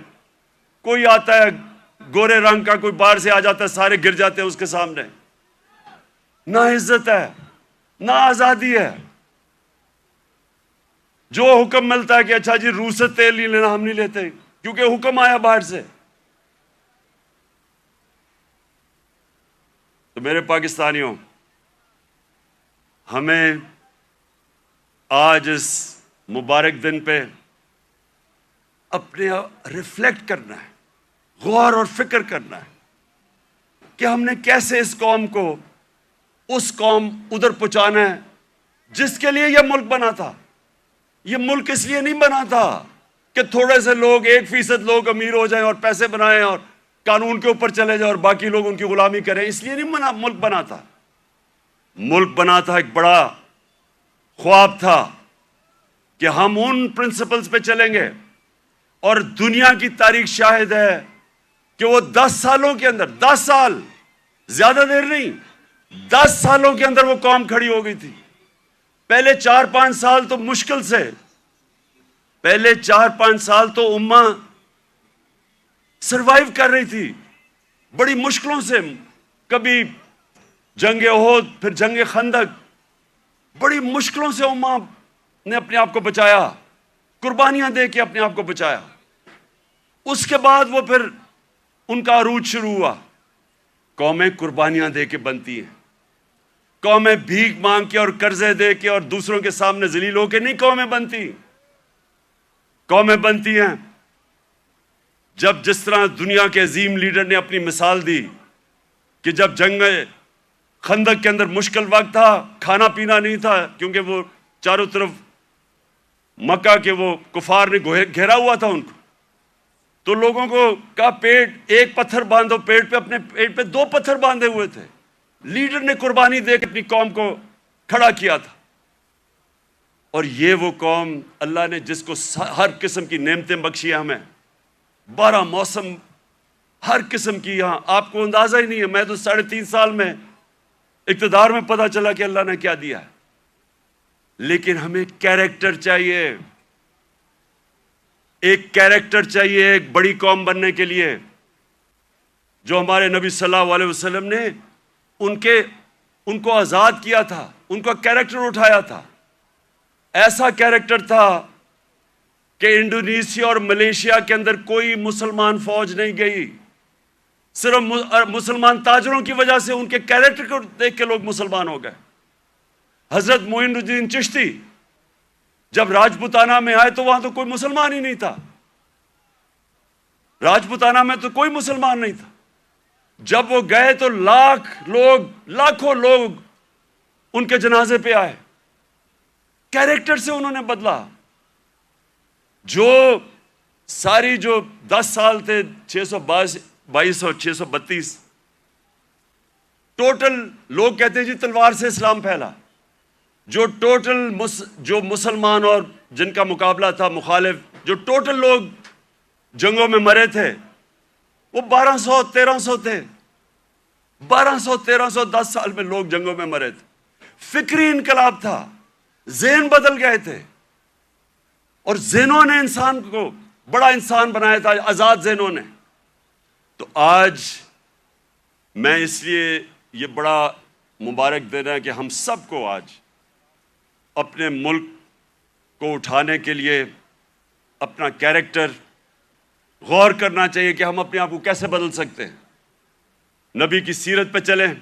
کوئی آتا ہے گورے رنگ کا، کوئی باہر سے آ جاتا ہے، سارے گر جاتے ہیں اس کے سامنے۔ نہ عزت ہے، نہ آزادی ہے۔ جو حکم ملتا ہے کہ اچھا جی روس سے تیل نہیں لینا، ہم نہیں لیتے کیونکہ حکم آیا باہر سے۔ تو میرے پاکستانیوں، ہمیں آج اس مبارک دن پہ اپنے ریفلیکٹ کرنا ہے، غور اور فکر کرنا ہے کہ ہم نے کیسے اس قوم کو اس قوم ادھر پہنچانا ہے جس کے لیے یہ ملک بنا تھا۔ یہ ملک اس لیے نہیں بنا تھا کہ تھوڑے سے لوگ، 1% لوگ امیر ہو جائیں اور پیسے بنائیں اور قانون کے اوپر چلے جائیں اور باقی لوگ ان کی غلامی کریں، اس لیے نہیں ملک بنا تھا۔ ملک بنا تھا، ایک بڑا خواب تھا کہ ہم ان پرنسپلز پہ چلیں گے، اور دنیا کی تاریخ شاہد ہے کہ وہ 10 سالوں کے اندر، 10 سال، زیادہ دیر نہیں، 10 سالوں کے اندر وہ قوم کھڑی ہو گئی تھی۔ پہلے 4-5 سال تو مشکل سے، پہلے 4-5 سال تو امہ سروائیو کر رہی تھی بڑی مشکلوں سے، کبھی جنگ احد، پھر جنگ خندق، بڑی مشکلوں سے امہ نے اپنے آپ کو بچایا، قربانیاں دے کے اپنے آپ کو بچایا۔ اس کے بعد وہ پھر ان کا عروج شروع ہوا۔ قومیں قربانیاں دے کے بنتی ہیں، قومیں بھیک مانگ کے اور قرضے دے کے اور دوسروں کے سامنے ذلیل ہو کے نہیں قومیں بنتی۔ قومیں بنتی ہیں جب، جس طرح دنیا کے عظیم لیڈر نے اپنی مثال دی کہ جب جنگ خندق کے اندر مشکل وقت تھا، کھانا پینا نہیں تھا کیونکہ وہ چاروں طرف مکہ کے وہ کفار نے گھیرا ہوا تھا ان کو، تو لوگوں کو کہا پیٹ ایک پتھر باندھو پیٹ پہ، اپنے پیٹ پہ 2 پتھر باندھے ہوئے تھے۔ لیڈر نے قربانی دے کے اپنی قوم کو کھڑا کیا تھا۔ اور یہ وہ قوم اللہ نے جس کو ہر قسم کی نعمتیں بخشی ہیں، ہمیں 12 موسم، ہر قسم کی، یہاں آپ کو اندازہ ہی نہیں ہے۔ میں تو 3.5 سال میں اقتدار میں پتہ چلا کہ اللہ نے کیا دیا ہے۔ لیکن ہمیں کیریکٹر چاہیے، ایک کیریکٹر چاہیے ایک بڑی قوم بننے کے لیے، جو ہمارے نبی صلی اللہ علیہ وسلم نے ان کو آزاد کیا تھا، ان کا کیریکٹر اٹھایا تھا۔ ایسا کیریکٹر تھا کہ انڈونیشیا اور ملیشیا کے اندر کوئی مسلمان فوج نہیں گئی، صرف مسلمان تاجروں کی وجہ سے، ان کے کیریکٹر کو دیکھ کے لوگ مسلمان ہو گئے۔ حضرت معین الدین چشتی جب راجپوتانہ میں آئے تو وہاں تو کوئی مسلمان ہی نہیں تھا، راجپوتانہ میں تو کوئی مسلمان نہیں تھا۔ جب وہ گئے تو لاکھوں لوگ ان کے جنازے پہ آئے۔ کیریکٹر سے انہوں نے بدلا۔ جو ساری جو 10 سال تھے، 622 اور 632، ٹوٹل لوگ کہتے ہیں جی تلوار سے اسلام پھیلا، جو ٹوٹل جو مسلمان اور جن کا مقابلہ تھا مخالف، جو ٹوٹل لوگ جنگوں میں مرے تھے وہ 1200-1300 تھے۔ 1200-1300 10 سال میں لوگ جنگوں میں مرے تھے۔ فکری انقلاب تھا، ذہن بدل گئے تھے، اور ذہنوں نے انسان کو بڑا انسان بنایا تھا، آزاد ذہنوں نے۔ تو آج میں اس لیے یہ بڑا مبارک دن ہے کہ ہم سب کو آج اپنے ملک کو اٹھانے کے لیے اپنا کیریکٹر غور کرنا چاہیے کہ ہم اپنے آپ کو کیسے بدل سکتے ہیں. نبی کی سیرت پہ چلیں.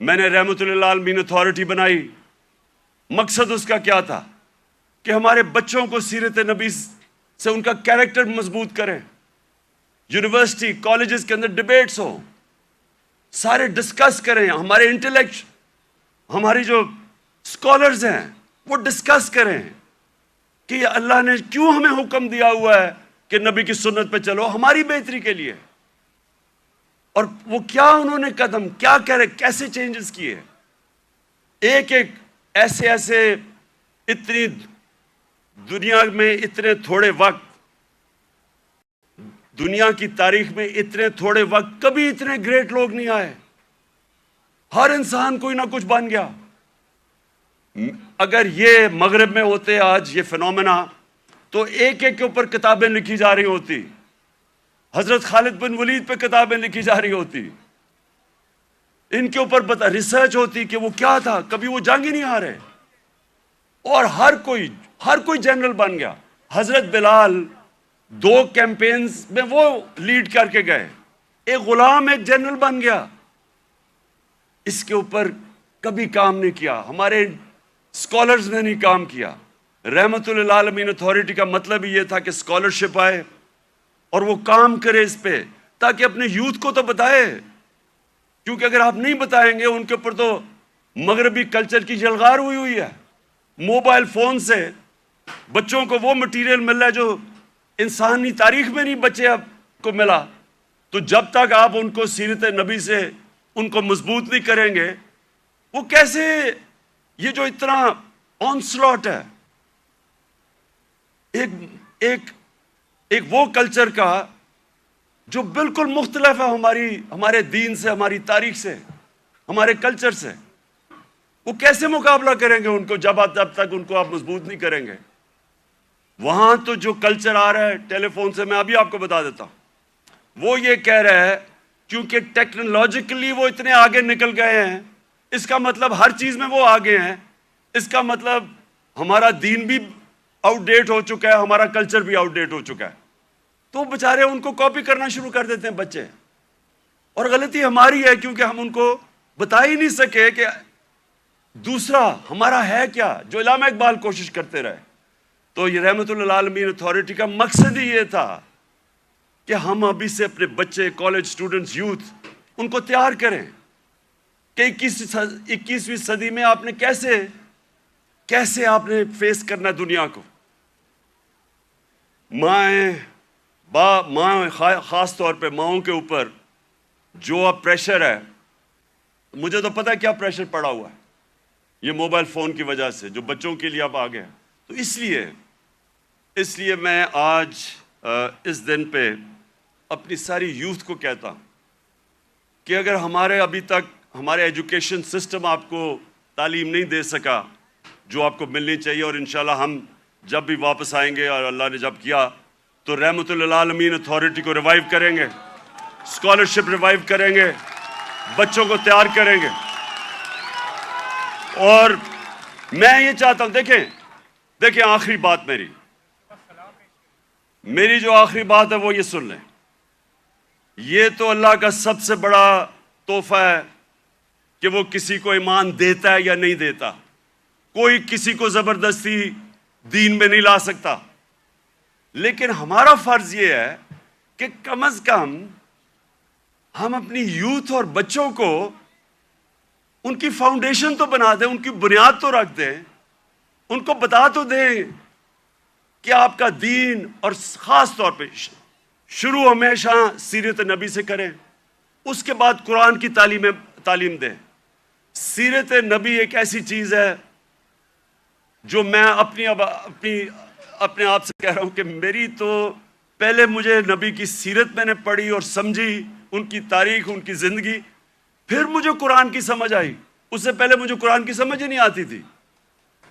میں نے رحمت للعالمین اتھارٹی بنائی. مقصد اس کا کیا تھا کہ ہمارے بچوں کو سیرت نبی سے ان کا کیریکٹر مضبوط کریں. یونیورسٹی کالجز کے اندر ڈیبیٹس ہو, سارے ڈسکس کریں. ہمارے انٹلیکٹ, ہماری جو اسکالرز ہیں وہ ڈسکس کریں کہ اللہ نے کیوں ہمیں حکم دیا ہوا ہے کہ نبی کی سنت پہ چلو, ہماری بہتری کے لیے. اور وہ کیا انہوں نے قدم کیا کہہ رہے, کیسے چینجز کیے. ایک ایسے اتنی دنیا میں اتنے تھوڑے وقت, دنیا کی تاریخ میں اتنے تھوڑے وقت کبھی اتنے گریٹ لوگ نہیں آئے. ہر انسان کوئی نہ کچھ بن گیا. اگر یہ مغرب میں ہوتے آج یہ فنومنا, تو ایک کے اوپر کتابیں لکھی جا رہی ہوتی. حضرت خالد بن ولید پہ کتابیں لکھی جا رہی ہوتی, ان کے اوپر ریسرچ ہوتی کہ وہ کیا تھا, کبھی وہ جنگ ہی نہیں ہارے. اور ہر کوئی جنرل بن گیا. حضرت بلال 2 کیمپینز میں وہ لیڈ کر کے گئے. ایک غلام ایک جنرل بن گیا. اس کے اوپر کبھی کام نہیں کیا, ہمارے اسکالرز نے نہیں کام کیا. رحمت للعالمین اتھارٹی کا مطلب ہی یہ تھا کہ اسکالرشپ آئے اور وہ کام کرے اس پہ, تاکہ اپنے یوتھ کو تو بتائے. کیونکہ اگر آپ نہیں بتائیں گے, ان کے اوپر تو مغربی کلچر کی جلغار ہوئی ہے. موبائل فون سے بچوں کو وہ مٹیریل مل رہا ہے جو انسانی تاریخ میں نہیں بچے اب کو ملا. تو جب تک آپ ان کو سیرت نبی سے ان کو مضبوط نہیں کریں گے, وہ کیسے, یہ جو اتنا آنسلاٹ ہے ایک وہ کلچر کا جو بالکل مختلف ہے ہمارے دین سے, ہماری تاریخ سے, ہمارے کلچر سے, وہ کیسے مقابلہ کریں گے ان کو جب تک ان کو آپ مضبوط نہیں کریں گے. وہاں تو جو کلچر آ رہا ہے ٹیلی فون سے, میں ابھی آپ کو بتا دیتا ہوں, وہ یہ کہہ رہا ہے کیونکہ ٹیکنالوجیکلی وہ اتنے آگے نکل گئے ہیں, اس کا مطلب ہر چیز میں وہ آگے ہیں, اس کا مطلب ہمارا دین بھی آؤٹ ڈیٹ ہو چکا ہے, ہمارا کلچر بھی آؤٹ ڈیٹ ہو چکا ہے. تو بیچارے ان کو کاپی کرنا شروع کر دیتے ہیں بچے. اور غلطی ہماری ہے کیونکہ ہم ان کو بتا ہی نہیں سکے کہ دوسرا ہمارا ہے کیا, جو علامہ اقبال کوشش کرتے رہے. تو یہ رحمت للعالمین اتھارٹی کا مقصد ہی یہ تھا کہ ہم ابھی سے اپنے بچے, کالج اسٹوڈنٹس, یوتھ, ان کو تیار کریں کہ 21ویں صدی میں آپ نے کیسے آپ نے فیس کرنا دنیا کو. ماں خاص طور پہ ماؤں کے اوپر جو اب پریشر ہے, مجھے تو پتہ ہے کیا پریشر پڑا ہوا ہے یہ موبائل فون کی وجہ سے, جو بچوں کے لیے اب آ گیا. تو اس لیے میں آج اس دن پہ اپنی ساری یوتھ کو کہتا ہوں کہ اگر ابھی تک ہمارے ایجوکیشن سسٹم آپ کو تعلیم نہیں دے سکا جو آپ کو ملنی چاہیے, اور انشاءاللہ ہم جب بھی واپس آئیں گے اور اللہ نے جب کیا تو رحمت للعالمین اتھارٹی کو ریوائیو کریں گے, اسکالرشپ ریوائیو کریں گے, بچوں کو تیار کریں گے. اور میں یہ چاہتا ہوں, دیکھیں آخری بات میری جو آخری بات ہے وہ یہ سن لیں. یہ تو اللہ کا سب سے بڑا تحفہ ہے کہ وہ کسی کو ایمان دیتا ہے یا نہیں دیتا. کوئی کسی کو زبردستی دین میں نہیں لا سکتا. لیکن ہمارا فرض یہ ہے کہ کم از کم ہم اپنی یوتھ اور بچوں کو ان کی فاؤنڈیشن تو بنا دیں, ان کی بنیاد تو رکھ دیں, ان کو بتا تو دیں کہ آپ کا دین, اور خاص طور پہ شروع ہمیشہ سیرت نبی سے کریں, اس کے بعد قرآن کی تعلیم دیں. سیرت نبی ایک ایسی چیز ہے جو میں اپنے آپ سے کہہ رہا ہوں کہ میری تو پہلے مجھے نبی کی سیرت میں نے پڑھی اور سمجھی, ان کی تاریخ, ان کی زندگی, پھر مجھے قرآن کی سمجھ آئی. اس سے پہلے مجھے قرآن کی سمجھ ہی نہیں آتی تھی.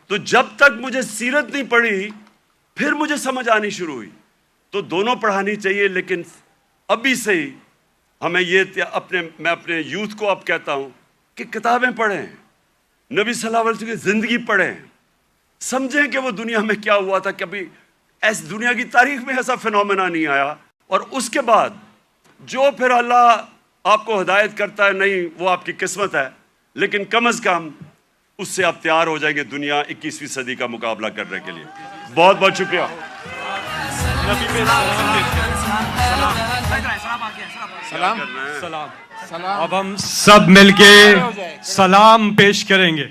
تو جب تک مجھے سیرت نہیں پڑھی پھر مجھے سمجھ آنی شروع ہوئی. تو دونوں پڑھانی چاہیے, لیکن ابھی سے ہی ہمیں میں اپنے یوتھ کو اب کہتا ہوں کہ کتابیں پڑھیں, نبی صلی اللہ علیہ وسلم کی زندگی پڑھیں, سمجھیں کہ وہ دنیا میں کیا ہوا تھا. کبھی دنیا کی تاریخ میں ایسا فنومنا نہیں آیا, اور اس کے بعد جو پھر اللہ آپ کو ہدایت کرتا ہے نہیں وہ آپ کی قسمت ہے، لیکن کم از کم اس سے آپ تیار ہو جائیں گے دنیا 21ویں صدی کا مقابلہ کرنے کے لیے. بہت بہت شکریہ. سلام. اب ہم سب مل کے سلام پیش کریں گے.